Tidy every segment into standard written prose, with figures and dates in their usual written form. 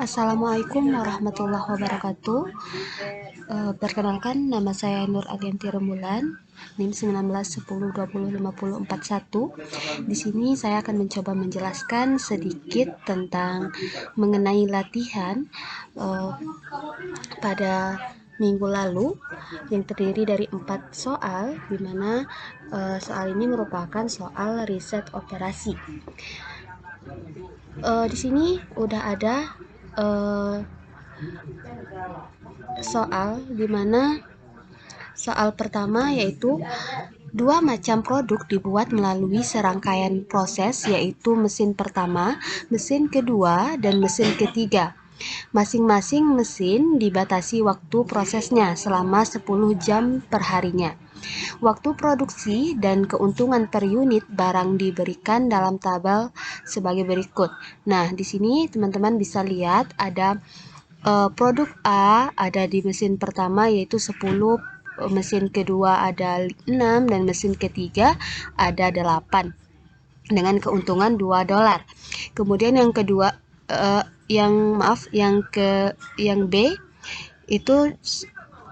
Assalamualaikum warahmatullahi wabarakatuh. Perkenalkan, nama saya Nur Adianti Rembulan, NIM 1910205041. Di sini saya akan mencoba menjelaskan sedikit tentang mengenai latihan pada minggu lalu yang terdiri dari 4 soal, di mana soal ini merupakan soal riset operasi. Di sini udah ada soal di mana soal pertama yaitu dua macam produk dibuat melalui serangkaian proses, yaitu mesin pertama, mesin kedua, dan mesin ketiga. Masing-masing mesin dibatasi waktu prosesnya selama 10 jam per harinya. Waktu produksi dan keuntungan per unit barang diberikan dalam tabel sebagai berikut. Nah, di sini teman-teman bisa lihat ada produk A ada di mesin pertama yaitu 10, mesin kedua ada 6, dan mesin ketiga ada 8 dengan keuntungan $2. Kemudian yang kedua yang B itu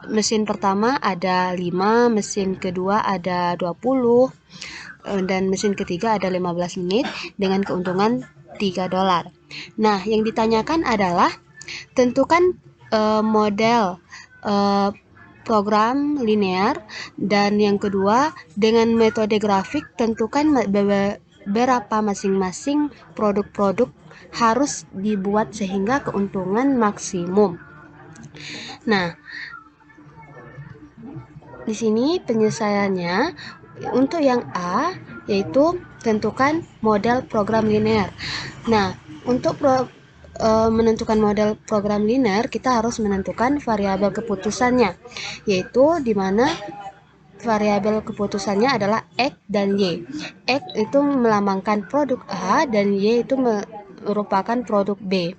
mesin pertama ada 5, mesin kedua ada 20, dan mesin ketiga ada 15 menit dengan keuntungan $3. Nah, yang ditanyakan adalah tentukan model program linear, dan yang kedua dengan metode grafik tentukan berapa masing-masing produk-produk harus dibuat sehingga keuntungan maksimum. Nah, di sini penyelesaiannya untuk yang A yaitu tentukan model program linear. Nah, untuk menentukan model program linear, kita harus menentukan variabel keputusannya, yaitu di mana variabel keputusannya adalah X dan Y. X itu melambangkan produk A dan Y itu merupakan produk B.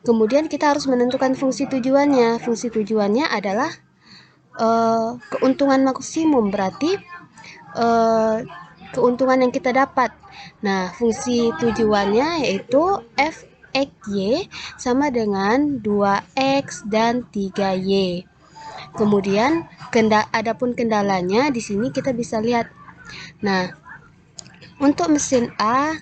Kemudian kita harus menentukan fungsi tujuannya. Fungsi tujuannya adalah keuntungan maksimum, berarti keuntungan yang kita dapat. Nah, fungsi tujuannya yaitu f(x(y) sama dengan 2x dan 3y. Kemudian adapun kendalanya di sini kita bisa lihat. Nah, untuk mesin A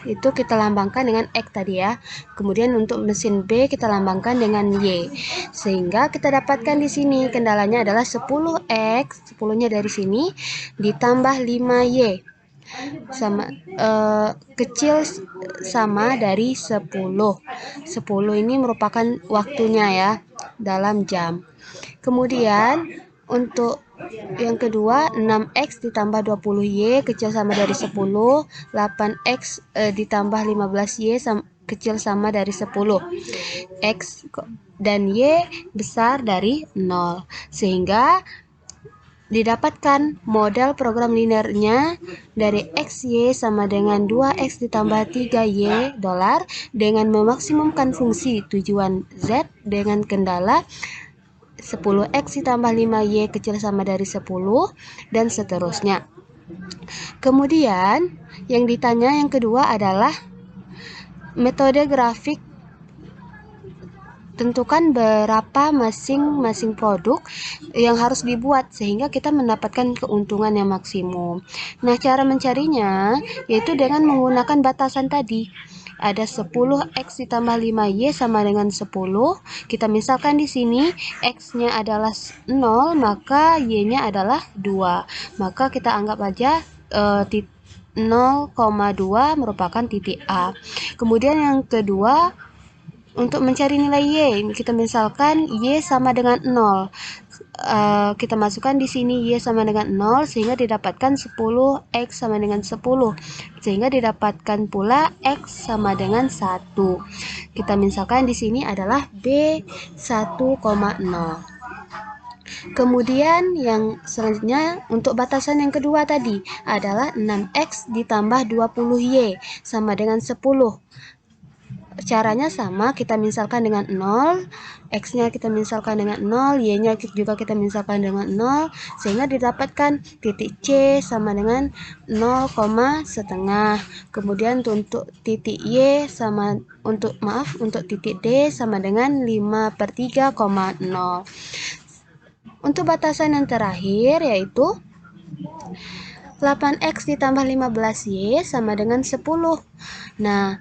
itu kita lambangkan dengan X tadi ya. Kemudian untuk mesin B kita lambangkan dengan Y. Sehingga kita dapatkan di sini kendalanya adalah 10x, 10-nya dari sini ditambah 5y sama kecil sama dari 10. 10 ini merupakan waktunya ya, dalam jam. Kemudian untuk yang kedua 6x ditambah 20y kecil sama dari 10, 8x ditambah 15y kecil sama dari 10. X dan y besar dari 0, sehingga didapatkan model program linearnya dari XY sama dengan 2X ditambah 3Y dolar dengan memaksimumkan fungsi tujuan Z dengan kendala 10X ditambah 5Y kecil sama dari 10 dan seterusnya. Kemudian yang ditanya yang kedua adalah metode grafik. Tentukan berapa masing-masing produk yang harus dibuat sehingga kita mendapatkan keuntungan yang maksimum. Nah, cara mencarinya yaitu dengan menggunakan batasan tadi. Ada 10x ditambah 5y sama dengan 10. Kita misalkan di sini x-nya adalah 0, maka y-nya adalah 2. Maka kita anggap aja 0,2 merupakan titik A. Kemudian yang kedua, untuk mencari nilai Y, kita misalkan Y sama dengan 0. Kita masukkan di sini Y sama dengan 0 sehingga didapatkan 10x sama dengan 10. Sehingga didapatkan pula X sama dengan 1. Kita misalkan di sini adalah B 1,0. Kemudian yang selanjutnya untuk batasan yang kedua tadi adalah 6x ditambah 20y sama dengan 10. caranya sama, kita misalkan dengan 0, X-nya kita misalkan dengan 0, Y-nya juga kita misalkan dengan 0, sehingga didapatkan titik C sama dengan 0,5. Kemudian untuk titik Y sama untuk titik D sama dengan 5/3,0. Untuk batasan yang terakhir yaitu 8X ditambah 15Y sama dengan 10. Nah,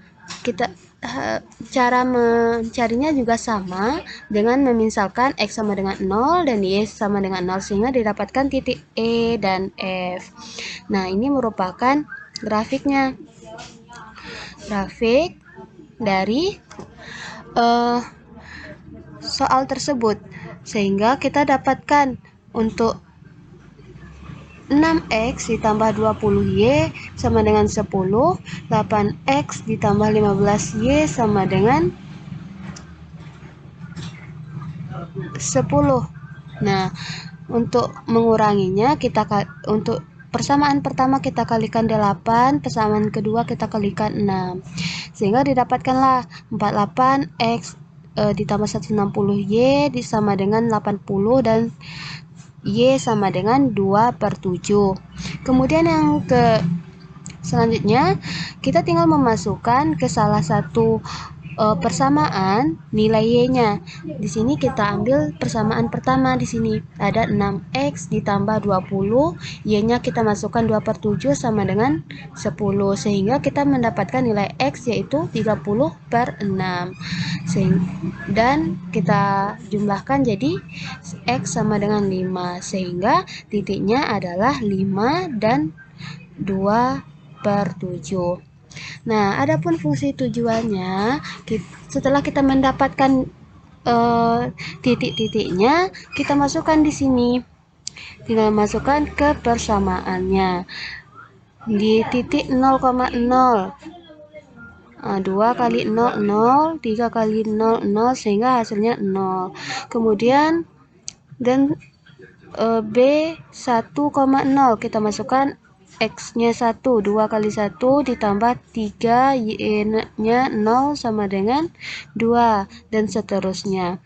cara mencarinya juga sama dengan memisalkan X sama dengan 0 dan Y sama dengan 0, sehingga didapatkan titik E dan F. Nah, ini merupakan grafiknya. Grafik dari soal tersebut, sehingga kita dapatkan untuk 6X ditambah 20Y sama dengan 10, 8X ditambah 15Y sama dengan 10. Nah, untuk menguranginya untuk persamaan pertama kita kalikan 8, persamaan kedua kita kalikan 6. Sehingga didapatkanlah 48X ditambah 160Y sama dengan 80 dan Y sama dengan 2/7. Kemudian yang selanjutnya kita tinggal memasukkan ke salah satu persamaan nilai Y-nya. Di sini kita ambil persamaan pertama. Di sini ada 6X ditambah 20, Y-nya kita masukkan 2/7 sama dengan 10, sehingga kita mendapatkan nilai X yaitu 30/6. Dan kita jumlahkan jadi X sama dengan 5, sehingga titiknya adalah 5 dan 2/7. Nah, adapun fungsi tujuannya, setelah kita mendapatkan titik-titiknya, kita masukkan di sini. Tinggal masukkan ke persamaannya. Di titik 0,0. 2 kali 0, 0, 3 kali 0, 0, sehingga hasilnya 0. Kemudian B 1,0 kita masukkan X-nya 1, 2 kali 1 ditambah 3, Y-nya 0 sama dengan 2, dan seterusnya.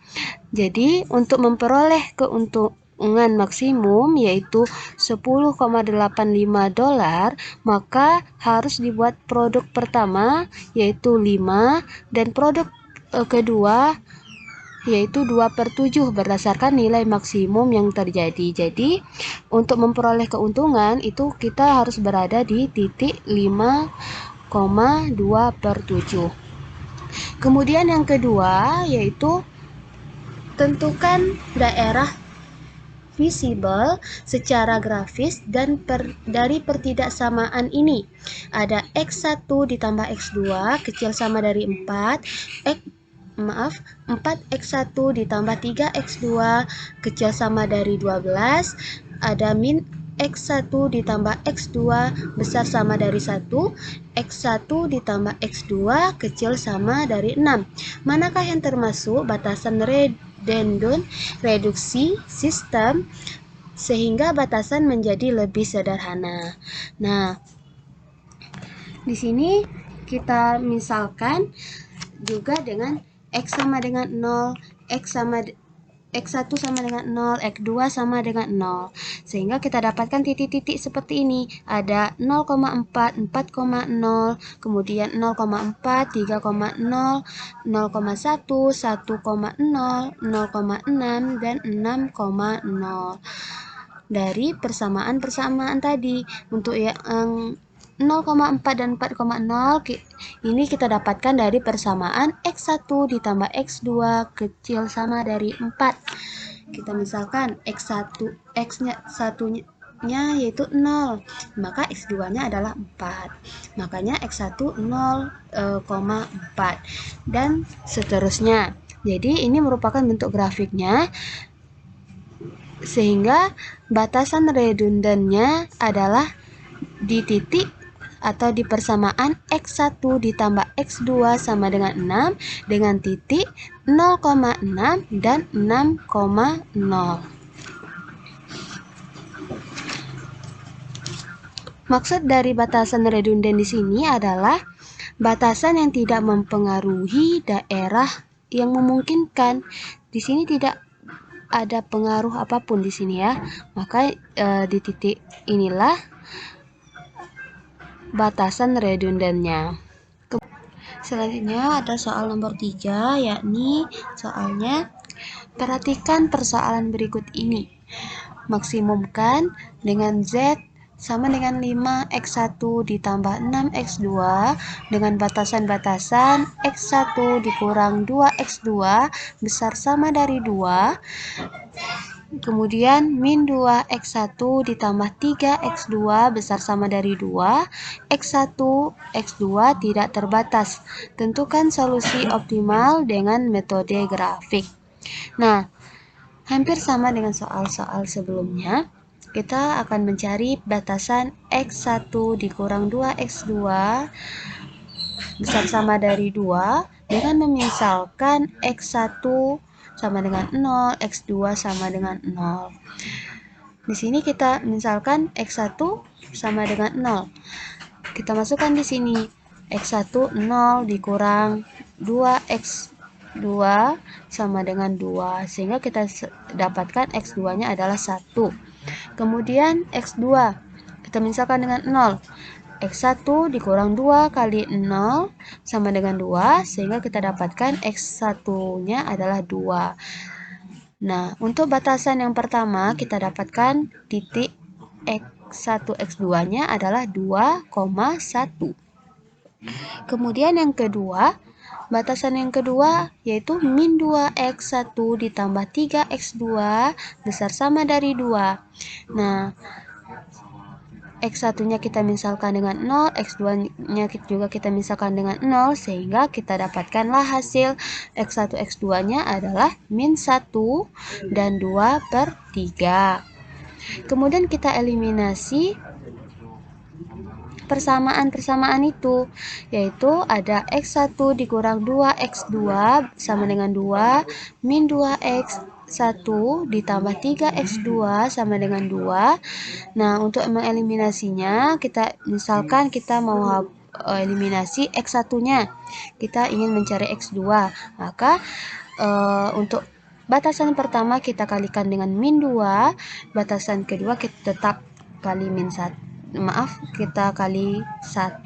Jadi, untuk memperoleh keuntungan maksimum yaitu $10,85, maka harus dibuat produk pertama yaitu 5 dan produk kedua yaitu 2/7 berdasarkan nilai maksimum yang terjadi. Jadi, untuk memperoleh keuntungan itu kita harus berada di titik 5,2/7. Kemudian yang kedua yaitu tentukan daerah visible secara grafis dan dari pertidaksamaan ini. Ada X1 ditambah X2 kecil sama dari 4X1 ditambah 3X2 kecil sama dari 12. Ada min X1 ditambah X2 besar sama dari 1. X1 ditambah X2 kecil sama dari 6. Manakah yang termasuk batasan redundant reduksi sistem sehingga batasan menjadi lebih sederhana? Nah, di sini kita misalkan juga dengan X sama dengan 0, X1 sama dengan 0, X2 sama dengan 0. Sehingga kita dapatkan titik-titik seperti ini. Ada 0,4, 4,0, kemudian 0,4, 3,0, 0,1, 1,0, 0,6, dan 6,0. Dari persamaan-persamaan tadi. Untuk yang 0,4 dan 4,0 ini kita dapatkan dari persamaan X1 ditambah X2 kecil sama dari 4. Kita misalkan X-nya satunya yaitu 0, maka X2-nya adalah 4. Makanya X1 0,4 dan seterusnya. Jadi ini merupakan bentuk grafiknya, sehingga batasan redundannya adalah di titik atau di persamaan X1 ditambah X2 sama dengan 6 dengan titik 0,6 dan 6,0. Maksud dari batasan redundan di sini adalah batasan yang tidak mempengaruhi daerah yang memungkinkan. Di sini tidak ada pengaruh apapun di sini ya. Maka di titik inilah batasan redundannya. Selanjutnya ada soal nomor 3, yakni soalnya perhatikan persoalan berikut ini. Maksimumkan dengan Z sama dengan 5x1 ditambah 6x2 dengan batasan-batasan x1 dikurang 2x2 besar sama dari 2. Kemudian min 2x1 ditambah 3x2 besar sama dari 2. x1, x2 tidak terbatas. Tentukan solusi optimal dengan metode grafik. Nah, hampir sama dengan soal-soal sebelumnya. Kita akan mencari batasan x1 dikurang 2x2 besar sama dari 2 dengan memisalkan x1 sama dengan 0, x2 sama dengan 0. Di sini kita misalkan x1 sama dengan 0. Kita masukkan di sini x1 0 dikurang 2x2 sama dengan 2, sehingga kita dapatkan x2-nya adalah 1. Kemudian x2 kita misalkan dengan 0. x1 dikurang 2 kali 0 sama dengan 2, sehingga kita dapatkan x1-nya adalah 2. Nah, untuk batasan yang pertama kita dapatkan titik x1, x2-nya adalah 2,1. Kemudian yang kedua, batasan yang kedua yaitu min 2x1 ditambah 3x2 besar sama dari 2. Nah, x1-nya kita misalkan dengan 0, x2-nya juga kita misalkan dengan 0, sehingga kita dapatkanlah hasil x1, x2-nya adalah min 1 dan 2/3. Kemudian kita eliminasi persamaan-persamaan itu, yaitu ada x1 dikurang 2x2 sama dengan 2, min 2x1 ditambah 3x2 sama dengan 2. Nah, untuk mengeliminasinya, kita misalkan kita mau eliminasi x1-nya, kita ingin mencari x2, maka untuk batasan pertama kita kalikan dengan min 2, batasan kedua kita tetap kali min 1. Kita kali 1,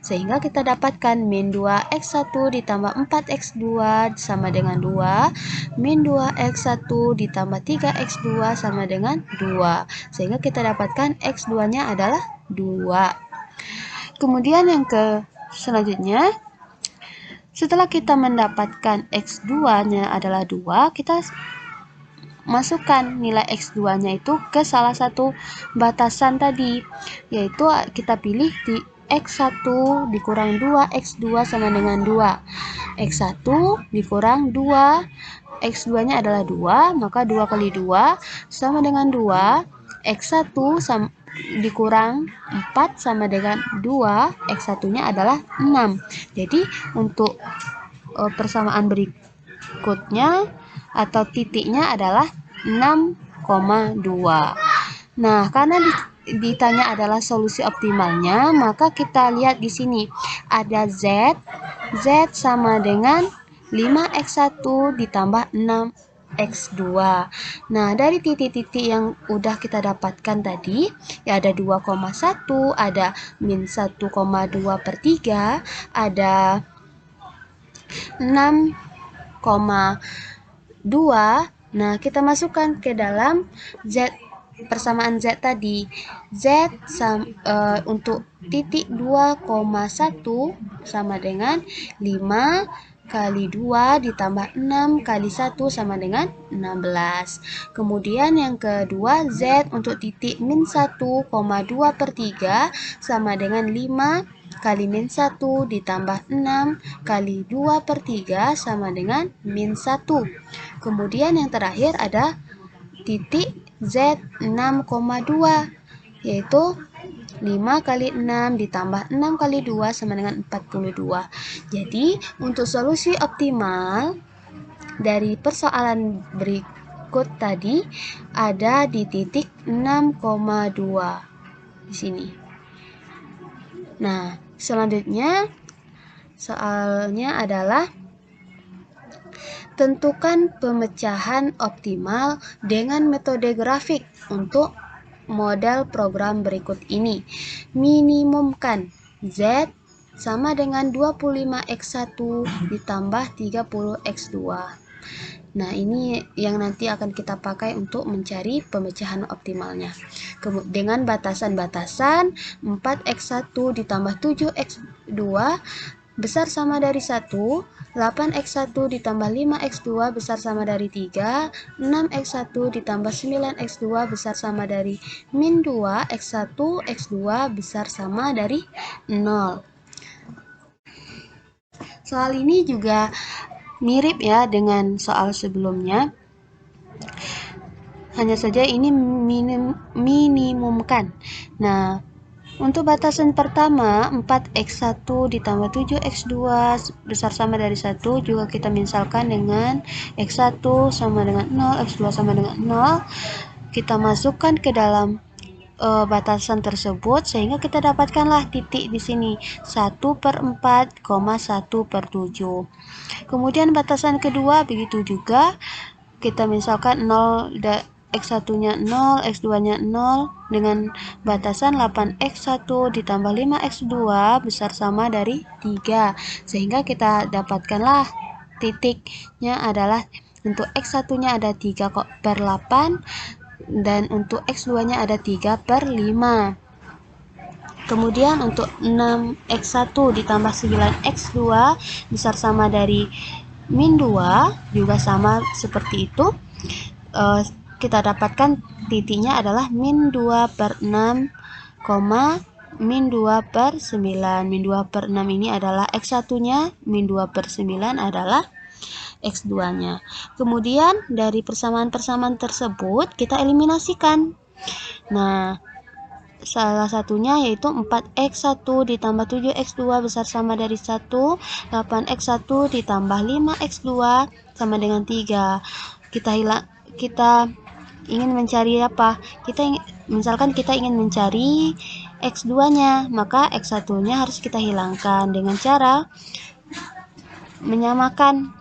sehingga kita dapatkan min 2x1 ditambah 4x2 sama dengan 2, min 2x1 ditambah 3x2 sama dengan 2, sehingga kita dapatkan x2-nya adalah 2. Kemudian yang selanjutnya, setelah kita mendapatkan x2-nya adalah 2, kita masukkan nilai x2-nya itu ke salah satu batasan tadi, yaitu kita pilih di x1 dikurang 2x2 sama dengan 2. x1 dikurang 2, x2-nya adalah 2, maka 2 kali 2 sama dengan 2. x1 dikurang 4 sama dengan 2, x1-nya adalah 6. Jadi untuk persamaan berikutnya atau titiknya adalah 6,2. Nah, karena ditanya adalah solusi optimalnya, maka kita lihat di sini ada Z. Z sama dengan 5x1 ditambah 6x2. Nah, dari titik-titik yang udah kita dapatkan tadi, ya ada 2,1, ada min 1,2/3, ada 6,2. Nah, kita masukkan ke dalam Z, persamaan Z tadi. Z untuk titik 2,1 sama dengan 5 kali 2 ditambah 6 kali 1 sama dengan 16. Kemudian yang kedua, Z untuk titik min 1,2/3 sama dengan 5 kali min 1 ditambah 6 kali 2/3 sama dengan min 1. Kemudian yang terakhir ada titik Z 6,2, yaitu 5 kali 6 ditambah 6 kali 2 sama dengan 42. Jadi untuk solusi optimal dari persoalan berikut tadi ada di titik 6,2 di sini. Nah, selanjutnya soalnya adalah tentukan pemecahan optimal dengan metode grafik untuk model program berikut ini. Minimumkan Z sama dengan 25x1 ditambah 30x2. Nah, ini yang nanti akan kita pakai untuk mencari pemecahan optimalnya. Dengan batasan-batasan 4x1 ditambah 7x2 besar sama dari 1, 8x1 ditambah 5x2 besar sama dari 3, 6x1 ditambah 9x2 besar sama dari min 2, x1, x2 besar sama dari 0. Soal ini juga mirip ya dengan soal sebelumnya, hanya saja ini minimumkan. Nah, untuk batasan pertama 4x1 ditambah 7x2 besar sama dari 1 juga kita misalkan dengan x1 sama dengan 0, x2 sama dengan 0. Kita masukkan ke dalam batasan tersebut sehingga kita dapatkanlah titik di sini 1/4, 1/7. Kemudian batasan kedua begitu juga, kita misalkan 0 x1-nya 0, x2-nya 0 dengan batasan 8x1 ditambah 5x2 besar sama dari 3. Sehingga kita dapatkanlah titiknya adalah untuk x1-nya ada 3/8 dan untuk x2-nya ada 3/5. Kemudian untuk 6x1 ditambah 9x2 besar sama dari min 2 juga sama seperti itu. Kita dapatkan titiknya adalah min 2/6, min 2/9. Min 2/6 ini adalah x1-nya, min 2/9 adalah x2-nya. Kemudian dari persamaan-persamaan tersebut kita eliminasikan. Nah, salah satunya yaitu 4x1 ditambah 7x2 besar sama dari 1, 8x1 ditambah 5x2 sama dengan 3. Kita ingin mencari apa? Misalkan kita ingin mencari x2-nya, maka x1-nya harus kita hilangkan dengan cara menyamakan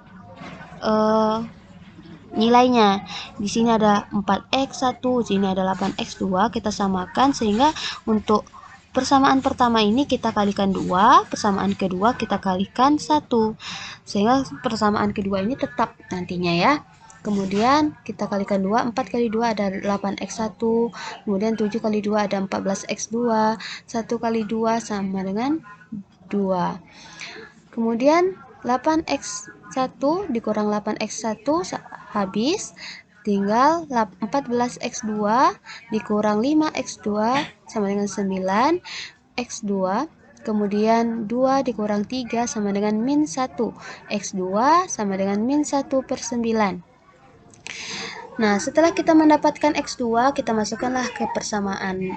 nilainya. Di sini ada 4x1, di sini ada 8x2, kita samakan sehingga untuk persamaan pertama ini kita kalikan 2, persamaan kedua kita kalikan 1. Sehingga persamaan kedua ini tetap nantinya ya. Kemudian kita kalikan 2, 4 kali 2 ada 8x1, kemudian 7 kali 2 ada 14x2, 1 kali 2 sama dengan 2. Kemudian 8x1 dikurang 8x1 habis, tinggal 14x2 dikurang 5x2 sama dengan 9x2. Kemudian 2 dikurang 3 sama dengan min 1, x2 sama dengan min 1/9. Nah, setelah kita mendapatkan x2, kita masukkanlah ke persamaan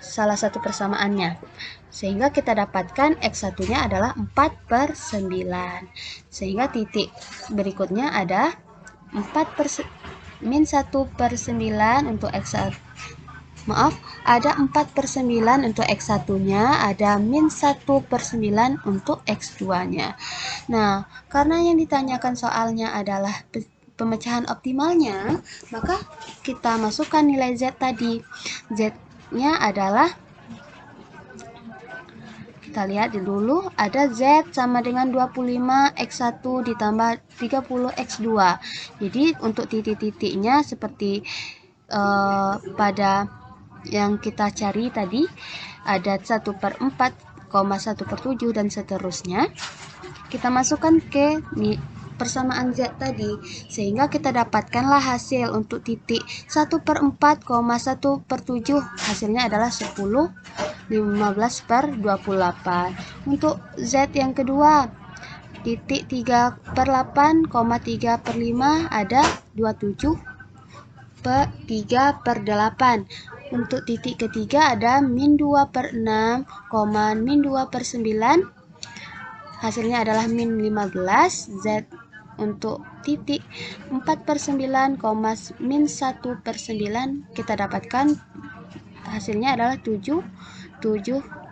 salah satu persamaannya, sehingga kita dapatkan x1-nya adalah 4/9. Sehingga titik berikutnya ada min 1/9 untuk x1. Ada 4/9 untuk x1-nya, ada min 1/9 untuk x2-nya. Nah, karena yang ditanyakan soalnya adalah pemecahan optimalnya, maka kita masukkan nilai z tadi. Z-nya adalah, kita lihat dulu, ada Z sama dengan 25x1 ditambah 30x2. Jadi untuk titik-titiknya seperti pada yang kita cari tadi, ada 1/4, 1/7 dan seterusnya. Kita masukkan ke persamaan Z tadi, sehingga kita dapatkanlah hasil untuk titik 1/4, 1/7, hasilnya adalah 10, 15/28. Untuk Z yang kedua, titik 3/8, 3/5 ada 27/3/8. Untuk titik ketiga ada min 2/6, min 2/9, hasilnya adalah min 15. Z untuk titik 4/9, min 1/9, kita dapatkan hasilnya adalah 7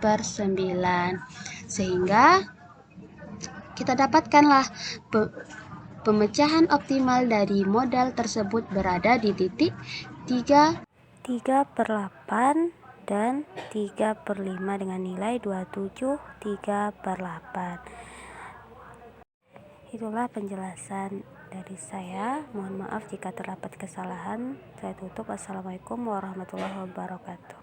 4/9. Sehingga kita dapatkanlah pemecahan optimal dari modal tersebut berada di titik 3/8 dan 3/5 dengan nilai 27/3/8. Itulah penjelasan dari saya. Mohon maaf jika terdapat kesalahan. Saya tutup. Assalamualaikum warahmatullahi wabarakatuh.